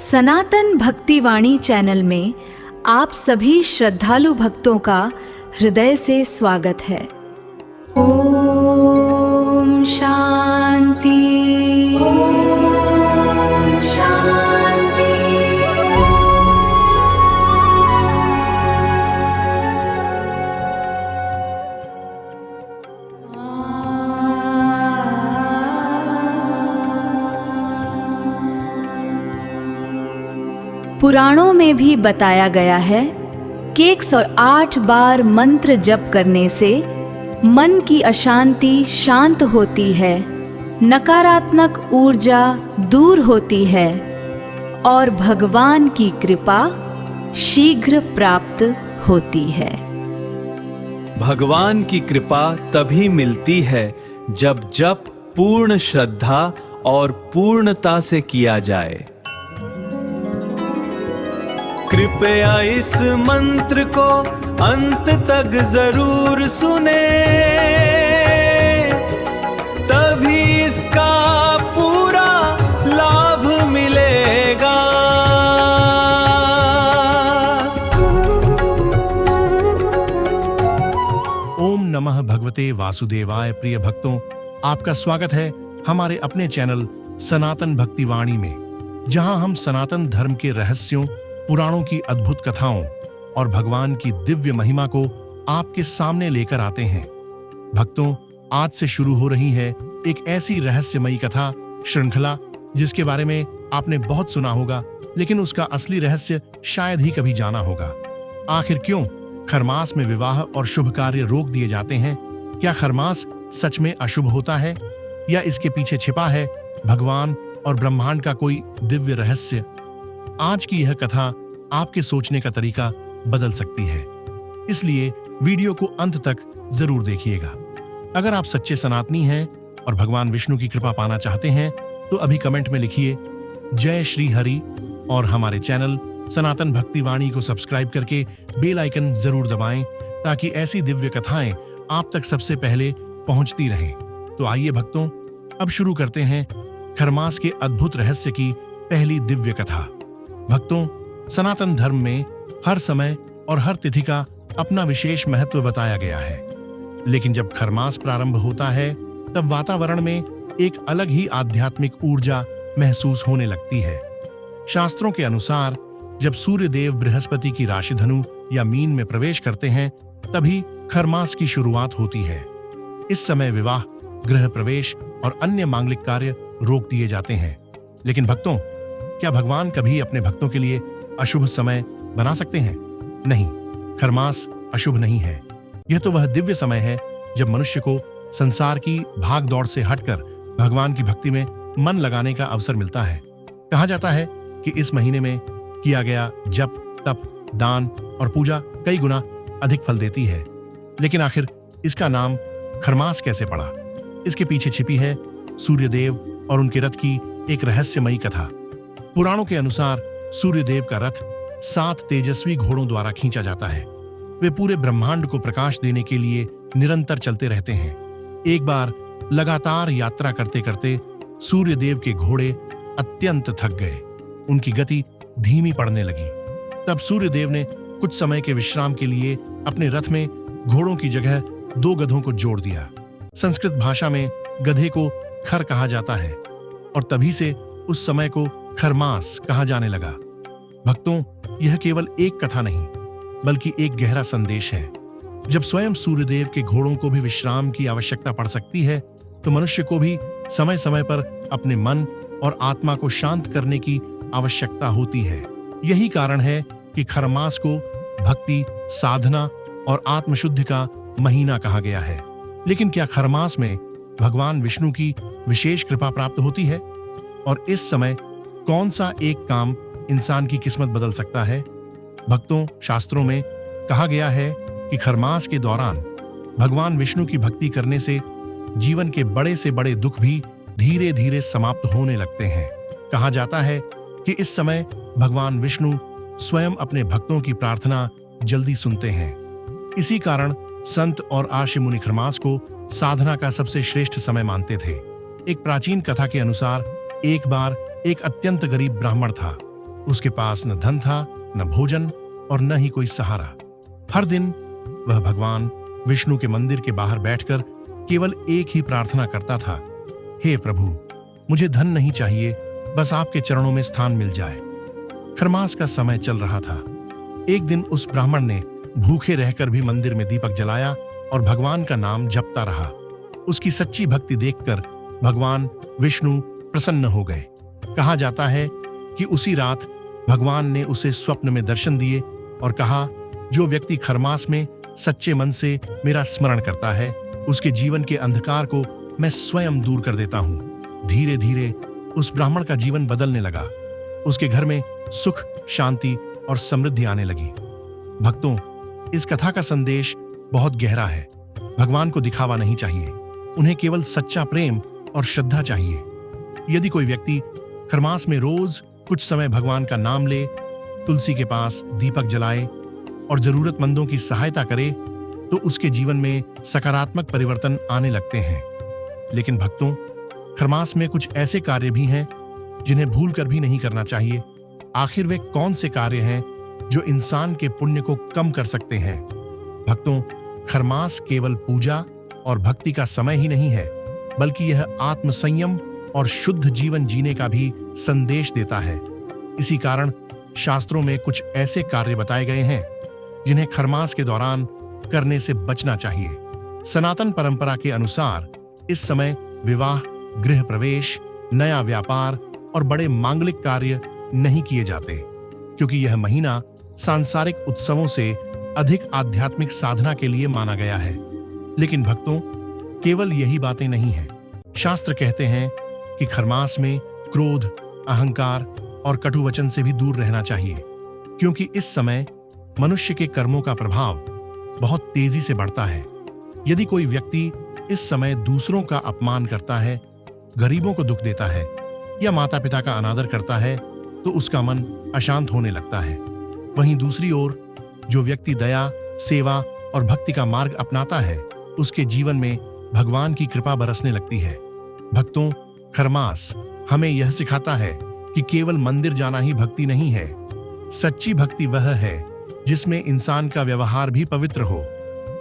सनातन भक्तिवाणी channel में आप सभी श्रद्धालु भक्तों का हृदय से स्वागत है। ओम शांति, ओम शांति। पुराणों में भी बताया गया है कि 108 बार मंत्र जप करने से मन की अशांति शांत होती है, नकारात्मक ऊर्जा दूर होती है और भगवान की कृपा शीघ्र प्राप्त होती है। भगवान की कृपा तभी मिलती है जब जप पूर्ण श्रद्धा और पूर्णता से किया जाए। कृपया इस मंत्र को अंत तक जरूर सुने, तभी इसका पूरा लाभ मिलेगा। ओम नमः भगवते वासुदेवाय। प्रिय भक्तों, आपका स्वागत है हमारे अपने चैनल सनातन भक्तिवाणी में, जहां हम सनातन धर्म के रहस्यों, पुराणों की अद्भुत कथाओं और भगवान की दिव्य महिमा को आपके सामने लेकर आते हैं। भक्तों, आज से शुरू हो रही है एक ऐसी रहस्यमयी कथा श्रृंखला जिसके बारे में आपने बहुत सुना होगा, लेकिन उसका असली रहस्य शायद ही कभी जाना होगा। आखिर क्यों खरमास में विवाह और शुभ कार्य रोक दिए जाते हैं? क्या खरमास सच में अशुभ होता है, या इसके पीछे छिपा है भगवान और ब्रह्मांड का कोई दिव्य रहस्य? आज की यह कथा आपके सोचने का तरीका बदल सकती है, इसलिए वीडियो को अंत तक जरूर देखिएगा। अगर आप सच्चे सनातनी हैं और भगवान विष्णु की कृपा पाना चाहते हैं तो अभी कमेंट में लिखिए जय श्री हरि और हमारे चैनल सनातन भक्तिवाणी को सब्सक्राइब करके बेल आइकन जरूर दबाएं, ताकि ऐसी दिव्य कथाएं आप तक सबसे पहले पहुंचती रहें। तो आइए भक्तों, अब शुरू करते हैं खरमास के अद्भुत रहस्य की पहली दिव्य कथा। भक्तों, सनातन धर्म में हर समय और हर तिथि का अपना विशेष महत्व बताया गया है, लेकिन जब खरमास प्रारंभ होता है तब वातावरण में एक अलग ही आध्यात्मिक ऊर्जा महसूस होने लगती है। शास्त्रों के अनुसार जब सूर्य देव बृहस्पति की राशि धनु या मीन में प्रवेश करते हैं, तभी खरमास की शुरुआत होती है। इस समय विवाह, गृह प्रवेश और अन्य मांगलिक कार्य रोक दिए जाते हैं। लेकिन भक्तों, क्या भगवान कभी अपने भक्तों के लिए अशुभ समय बना सकते हैं? नहीं, खरमास अशुभ नहीं है। यह तो वह दिव्य समय है जब मनुष्य को संसार की भाग दौड़ से हटकर भगवान की भक्ति में मन लगाने का अवसर मिलता है। कहा जाता है कि इस महीने में किया गया जप, तप, दान और पूजा कई गुना अधिक फल देती है। लेकिन आखिर इसका नाम खरमास कैसे पड़ा? इसके पीछे छिपी है सूर्यदेव और उनके रथ की एक रहस्यमयी कथा। पुराणों के अनुसार सूर्यदेव का रथ 7 तेजस्वी घोड़ों द्वारा खींचा जाता है। वे पूरे ब्रह्मांड को प्रकाश देने के लिए निरंतर चलते रहते हैं। एक बार लगातार यात्रा करते करते सूर्यदेव के घोड़े अत्यंत थक गए। उनकी गति धीमी पड़ने लगी। तब सूर्यदेव ने कुछ समय के विश्राम के लिए अपने रथ में घोड़ों की जगह 2 गधों को जोड़ दिया। संस्कृत भाषा में गधे को खर कहा जाता है और तभी से उस समय को खरमास कहा जाने लगा। भक्तों, यह केवल एक कथा नहीं बल्कि एक गहरा संदेश है। जब स्वयं सूर्यदेव के घोड़ों को भी विश्राम की आवश्यकता पड़ सकती है, तो मनुष्य को भी समय समय पर अपने मन और आत्मा को शांत करने की आवश्यकता होती है। यही कारण है कि खरमास को भक्ति, साधना और आत्मशुद्धि का महीना कहा गया है। लेकिन क्या खरमास में भगवान विष्णु की विशेष कृपा प्राप्त होती है? और इस समय कौन सा एक काम इंसान की किस्मत बदल सकता है? भक्तों, शास्त्रों में कहा गया है कि खरमास के दौरान भगवान विष्णु की भक्ति करने से जीवन के बड़े से बड़े दुख भी धीरे धीरे समाप्त होने लगते हैं। कहा जाता है कि इस समय भगवान विष्णु स्वयं अपने भक्तों की प्रार्थना जल्दी सुनते हैं। इसी कारण संत और आर्षि मुनि खरमास को साधना का सबसे श्रेष्ठ समय मानते थे। एक प्राचीन कथा के अनुसार एक बार एक अत्यंत गरीब ब्राह्मण था। उसके पास न धन था, न भोजन और न ही कोई सहारा। हर दिन वह भगवान विष्णु के मंदिर के बाहर बैठकर केवल एक ही प्रार्थना करता था, हे प्रभु, मुझे धन नहीं चाहिए, बस आपके चरणों में स्थान मिल जाए। खरमास का समय चल रहा था। एक दिन उस ब्राह्मण ने भूखे रहकर भी मंदिर में दीपक जलाया और भगवान का नाम जपता रहा। उसकी सच्ची भक्ति देखकर भगवान विष्णु प्रसन्न हो गए। कहा जाता है कि उसी रात भगवान ने उसे स्वप्न में दर्शन दिए और कहा, जो व्यक्ति खरमास में सच्चे मन से मेरा स्मरण करता है, उसके जीवन के अंधकार को मैं स्वयं दूर कर देता हूँ। धीरे धीरे उस ब्राह्मण का जीवन बदलने लगा। उसके घर में सुख, शांति और समृद्धि आने लगी। भक्तों, इस कथा का संदेश बहुत गहरा है। भगवान को दिखावा नहीं चाहिए, उन्हें केवल सच्चा प्रेम और श्रद्धा चाहिए। यदि कोई व्यक्ति खरमास में रोज कुछ समय भगवान का नाम ले, तुलसी के पास दीपक जलाए और जरूरतमंदों की सहायता करे, तो उसके जीवन में सकारात्मक परिवर्तन आने लगते हैं। लेकिन भक्तों, खरमास में कुछ ऐसे कार्य भी हैं जिन्हें भूल कर भी नहीं करना चाहिए। आखिर वे कौन से कार्य हैं जो इंसान के पुण्य को कम कर सकते हैं? भक्तों, खरमास केवल पूजा और भक्ति का समय ही नहीं है, बल्कि यह आत्मसंयम और शुद्ध जीवन जीने का भी संदेश देता है। इसी कारण शास्त्रों में कुछ ऐसे कार्य बताए गए हैं जिन्हें खरमास के दौरान करने से बचना चाहिए। सनातन परंपरा के अनुसार इस समय विवाह, गृह प्रवेश, नया व्यापार और बड़े मांगलिक कार्य नहीं किए जाते, क्योंकि यह महीना सांसारिक उत्सवों से अधिक आध्यात्मिक साधना के लिए माना गया है। लेकिन भक्तों, केवल यही बातें नहीं हैं। शास्त्र कहते हैं कि खरमास में क्रोध, अहंकार और कटु वचन से भी दूर रहना चाहिए, क्योंकि इस समय मनुष्य के कर्मों का प्रभाव बहुत तेजी से बढ़ता है। यदि कोई व्यक्ति इस समय दूसरों का अपमान करता है, गरीबों को दुख देता है या माता पिता का अनादर करता है, तो उसका मन अशांत होने लगता है। वहीं दूसरी ओर जो व्यक्ति दया, सेवा और भक्ति का मार्ग अपनाता है, उसके जीवन में भगवान की कृपा बरसने लगती है। भक्तों, खरमास हमें यह सिखाता है कि केवल मंदिर जाना ही भक्ति नहीं है। सच्ची भक्ति वह है जिसमें इंसान का व्यवहार भी पवित्र हो।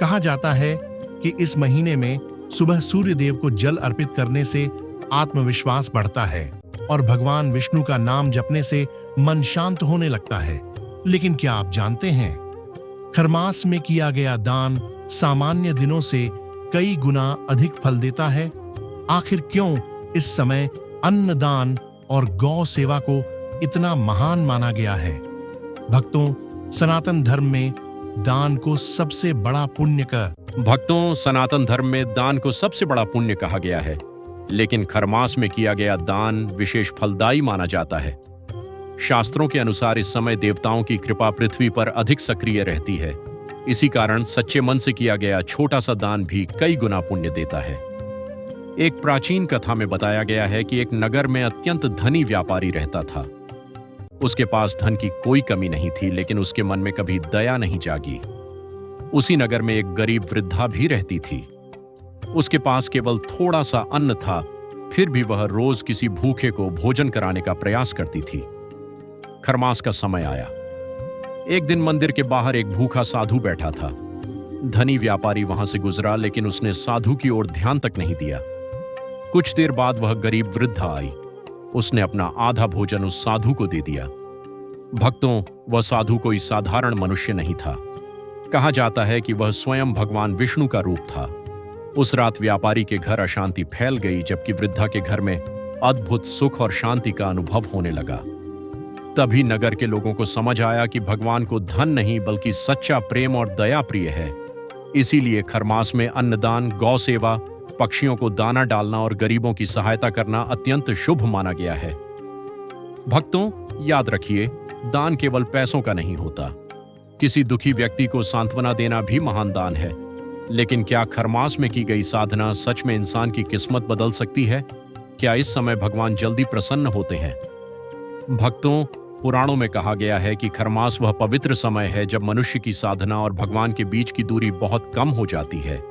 कहा जाता है कि इस महीने में सुबह सूर्य देव को जल अर्पित करने से आत्मविश्वास बढ़ता है और भगवान विष्णु का नाम जपने से मन शांत होने लगता है। लेकिन क्या आप जानते हैं, खरमास में किया गया दान सामान्य दिनों से कई गुना अधिक फल देता है। आखिर क्यों इस समय अन्नदान और गौ सेवा को इतना महान माना गया है? भक्तों, सनातन धर्म में दान को सबसे बड़ा पुण्य कहा गया है, लेकिन खरमास में किया गया दान विशेष फलदायी माना जाता है। शास्त्रों के अनुसार इस समय देवताओं की कृपा पृथ्वी पर अधिक सक्रिय रहती है। इसी कारण सच्चे मन से किया गया छोटा सा दान भी कई गुना पुण्य देता है। एक प्राचीन कथा में बताया गया है कि एक नगर में अत्यंत धनी व्यापारी रहता था। उसके पास धन की कोई कमी नहीं थी, लेकिन उसके मन में कभी दया नहीं जागी। उसी नगर में एक गरीब वृद्धा भी रहती थी। उसके पास केवल थोड़ा सा अन्न था, फिर भी वह रोज किसी भूखे को भोजन कराने का प्रयास करती थी। खरमास का समय आया। एक दिन मंदिर के बाहर एक भूखा साधु बैठा था। धनी व्यापारी वहां से गुजरा, लेकिन उसने साधु की ओर ध्यान तक नहीं दिया। कुछ देर बाद वह गरीब वृद्धा आई। उसने अपना आधा भोजन उस साधु को दे दिया। भक्तों, वह साधु कोई साधारण मनुष्य नहीं था। कहा जाता है कि वह स्वयं भगवान विष्णु का रूप था। उस रात व्यापारी के घर अशांति फैल गई, जबकि वृद्धा के घर में अद्भुत सुख और शांति का अनुभव होने लगा। तभी नगर के लोगों को समझ आया कि भगवान को धन नहीं बल्कि सच्चा प्रेम और दया प्रिय है। इसीलिए खरमास में अन्नदान, गौ सेवा, पक्षियों को दाना डालना और गरीबों की सहायता करना अत्यंत शुभ माना गया है। भक्तों, याद रखिए, दान केवल पैसों का नहीं होता। किसी दुखी व्यक्ति को सांत्वना देना भी महान दान है। लेकिन क्या खरमास में की गई साधना सच में इंसान की किस्मत बदल सकती है? क्या इस समय भगवान जल्दी प्रसन्न होते हैं? भक्तों, पुराणों में कहा गया है कि खरमास वह पवित्र समय है जब मनुष्य की साधना और भगवान के बीच की दूरी बहुत कम हो जाती है।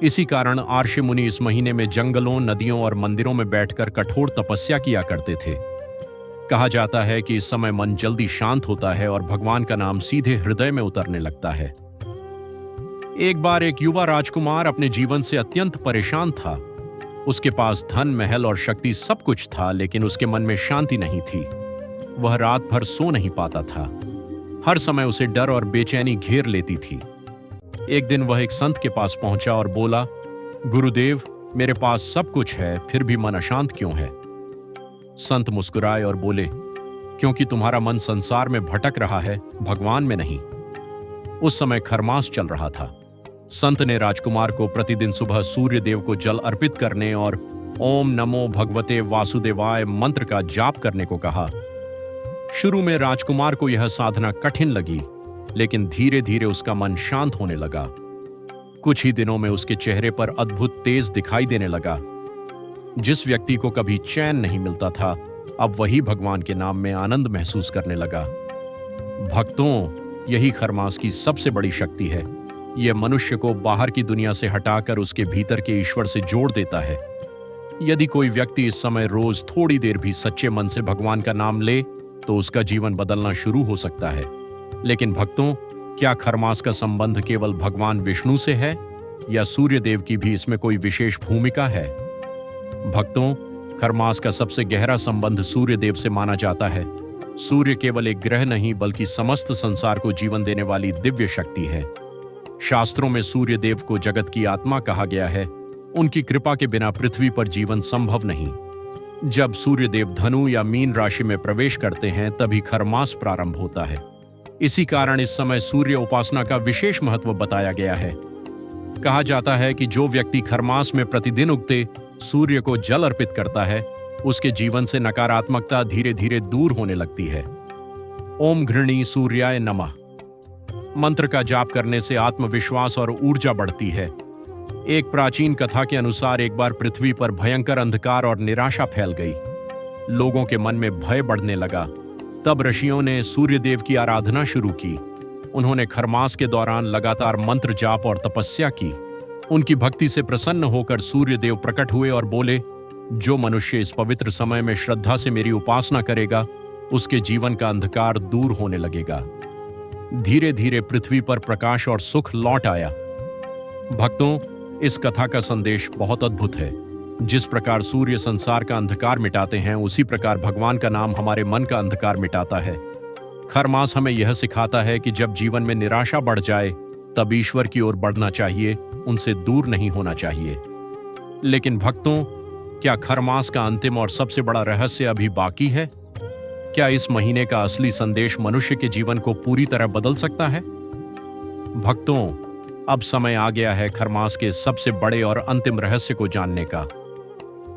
इसी कारण आर्षि मुनि इस महीने में जंगलों, नदियों और मंदिरों में बैठकर कठोर तपस्या किया करते थे। कहा जाता है कि इस समय मन जल्दी शांत होता है और भगवान का नाम सीधे हृदय में उतरने लगता है। एक बार एक युवा राजकुमार अपने जीवन से अत्यंत परेशान था। उसके पास धन, महल और शक्ति सब कुछ था, लेकिन उसके मन में शांति नहीं थी। वह रात भर सो नहीं पाता था। हर समय उसे डर और बेचैनी घेर लेती थी। एक दिन वह एक संत के पास पहुंचा और बोला, गुरुदेव, मेरे पास सब कुछ है, फिर भी मन अशांत क्यों है? संत मुस्कुराए और बोले, क्योंकि तुम्हारा मन संसार में भटक रहा है, भगवान में नहीं। उस समय खरमास चल रहा था। संत ने राजकुमार को प्रतिदिन सुबह सूर्य देव को जल अर्पित करने और ओम नमो भगवते वासुदेवाय मंत्र का जाप करने को कहा। शुरू में राजकुमार को यह साधना कठिन लगी, लेकिन धीरे धीरे उसका मन शांत होने लगा। कुछ ही दिनों में उसके चेहरे पर अद्भुत तेज दिखाई देने लगा। जिस व्यक्ति को कभी चैन नहीं मिलता था, अब वही भगवान के नाम में आनंद महसूस करने लगा। भक्तों, यही खरमास की सबसे बड़ी शक्ति है। यह मनुष्य को बाहर की दुनिया से हटाकर उसके भीतर के ईश्वर से जोड़ देता है। यदि कोई व्यक्ति इस समय रोज थोड़ी देर भी सच्चे मन से भगवान का नाम ले, तो उसका जीवन बदलना शुरू हो सकता है। लेकिन भक्तों, क्या खरमास का संबंध केवल भगवान विष्णु से है या सूर्य देव की भी इसमें कोई विशेष भूमिका है? भक्तों, खरमास का सबसे गहरा संबंध सूर्य देव से माना जाता है। सूर्य केवल एक ग्रह नहीं, बल्कि समस्त संसार को जीवन देने वाली दिव्य शक्ति है। शास्त्रों में सूर्य देव को जगत की आत्मा कहा गया है। उनकी कृपा के बिना पृथ्वी पर जीवन संभव नहीं। जब सूर्य देव धनु या मीन राशि में प्रवेश करते हैं, तभी खरमास प्रारंभ होता है। इसी कारण इस समय सूर्य उपासना का विशेष महत्व बताया गया है। कहा जाता है कि जो व्यक्ति खरमास में प्रतिदिन उगते सूर्य को जल अर्पित करता है, उसके जीवन से नकारात्मकता धीरे धीरे दूर होने लगती है। ओम घृणी सूर्याय नमः मंत्र का जाप करने से आत्मविश्वास और ऊर्जा बढ़ती है। एक प्राचीन कथा के अनुसार एक बार पृथ्वी पर भयंकर अंधकार और निराशा फैल गई। लोगों के मन में भय बढ़ने लगा। तब ऋषियों ने सूर्य देव की आराधना शुरू की। उन्होंने खरमास के दौरान लगातार मंत्र जाप और तपस्या की। उनकी भक्ति से प्रसन्न होकर सूर्य देव प्रकट हुए और बोले, जो मनुष्य इस पवित्र समय में श्रद्धा से मेरी उपासना करेगा, उसके जीवन का अंधकार दूर होने लगेगा। धीरे धीरे पृथ्वी पर प्रकाश और सुख लौट आया। भक्तों, इस कथा का संदेश बहुत अद्भुत है। जिस प्रकार सूर्य संसार का अंधकार मिटाते हैं, उसी प्रकार भगवान का नाम हमारे मन का अंधकार मिटाता है। खरमास हमें यह सिखाता है कि जब जीवन में निराशा बढ़ जाए, तब ईश्वर की ओर बढ़ना चाहिए, उनसे दूर नहीं होना चाहिए। लेकिन भक्तों, क्या खरमास का अंतिम और सबसे बड़ा रहस्य अभी बाकी है? क्या इस महीने का असली संदेश मनुष्य के जीवन को पूरी तरह बदल सकता है? भक्तों, अब समय आ गया है खरमास के सबसे बड़े और अंतिम रहस्य को जानने का।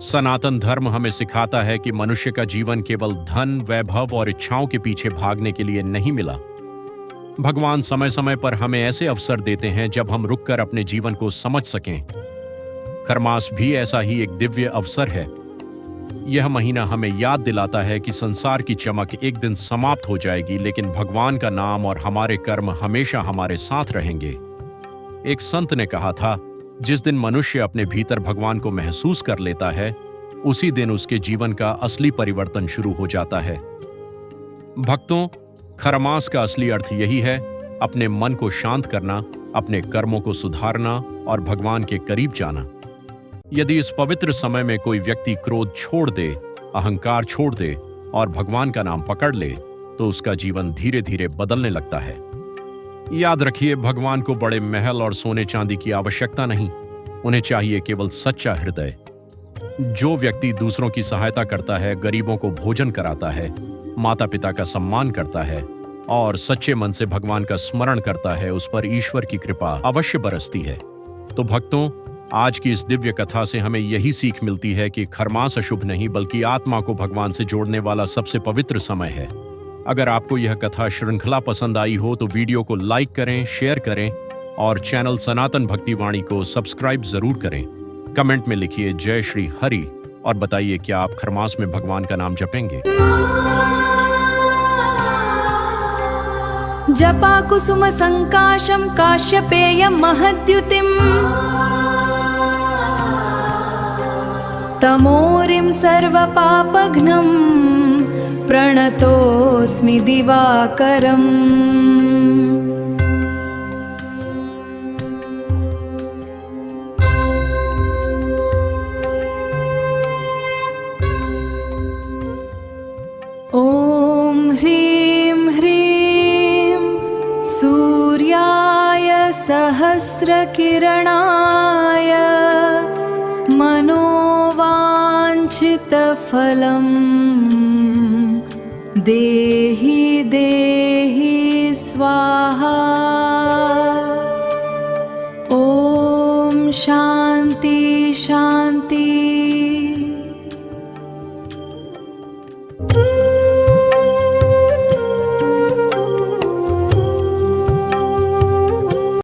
सनातन धर्म हमें सिखाता है कि मनुष्य का जीवन केवल धन, वैभव और इच्छाओं के पीछे भागने के लिए नहीं मिला। भगवान समय समय पर हमें ऐसे अवसर देते हैं जब हम रुककर अपने जीवन को समझ सकें। खरमास भी ऐसा ही एक दिव्य अवसर है। यह महीना हमें याद दिलाता है कि संसार की चमक एक दिन समाप्त हो जाएगी, लेकिन भगवान का नाम और हमारे कर्म हमेशा हमारे साथ रहेंगे। एक संत ने कहा था, जिस दिन मनुष्य अपने भीतर भगवान को महसूस कर लेता है, उसी दिन उसके जीवन का असली परिवर्तन शुरू हो जाता है। भक्तों, खरमास का असली अर्थ यही है, अपने मन को शांत करना, अपने कर्मों को सुधारना और भगवान के करीब जाना। यदि इस पवित्र समय में कोई व्यक्ति क्रोध छोड़ दे, अहंकार छोड़ दे और भगवान का नाम पकड़ ले, तो उसका जीवन धीरे धीरे बदलने लगता है। याद रखिए, भगवान को बड़े महल और सोने चांदी की आवश्यकता नहीं, उन्हें चाहिए केवल सच्चा हृदय। जो व्यक्ति दूसरों की सहायता करता है, गरीबों को भोजन कराता है, माता पिता का सम्मान करता है और सच्चे मन से भगवान का स्मरण करता है, उस पर ईश्वर की कृपा अवश्य बरसती है। तो भक्तों, आज की इस दिव्य कथा से हमें यही सीख मिलती है कि खरमास अशुभ नहीं, बल्कि आत्मा को भगवान से जोड़ने वाला सबसे पवित्र समय है। अगर आपको यह कथा श्रृंखला पसंद आई हो तो वीडियो को लाइक करें, शेयर करें और चैनल सनातन भक्तिवाणी को सब्सक्राइब जरूर करें। कमेंट में लिखिए जय श्री हरि और बताइए क्या आप खरमास में भगवान का नाम जपेंगे। जपा कुसुम संकाशम काश्यपेयं महद्युतिम् तमोरिं सर्वपापघ्नं प्रणतोऽस्मि दिवाकरम्। ॐ ह्रीं ह्रीं सूर्याय सहस्रकिरणाय मनोवाञ्छितफलम् देहि देहि स्वाहा। ॐ शान्ति शान्ति